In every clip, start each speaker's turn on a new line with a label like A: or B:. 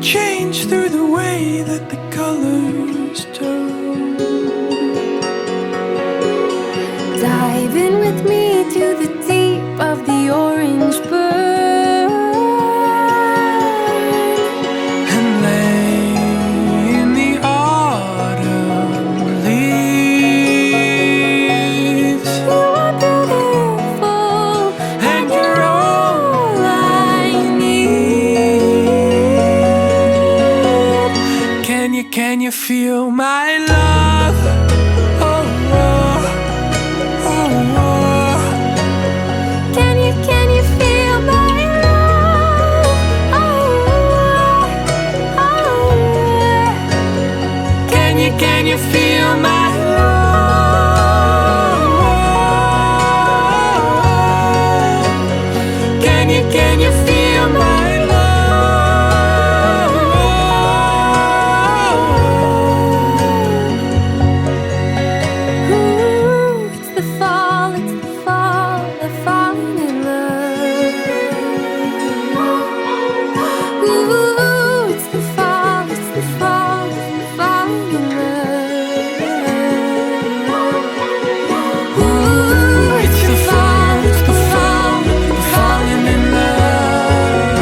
A: change through the way that the colors turn.
B: Dive in with me to the deep of the orange burn
A: And lay in the autumn leaves.
B: You are beautiful,
A: And you're all
B: I need.
A: Can you feel my love? Oh, oh, oh, oh.
B: Can you feel my love? Oh, oh.
A: Can you feel my love? Can you feel my love?
B: Ooh, it's the fall, they're falling in love. Ooh, it's the fall, they're falling in love. Ooh,
A: It's the fall, they're falling in love.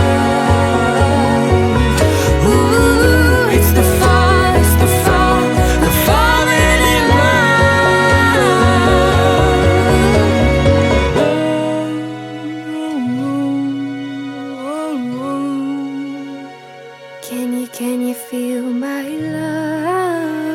A: Ooh, it's the fall, they're falling in love.
B: Can you feel my love?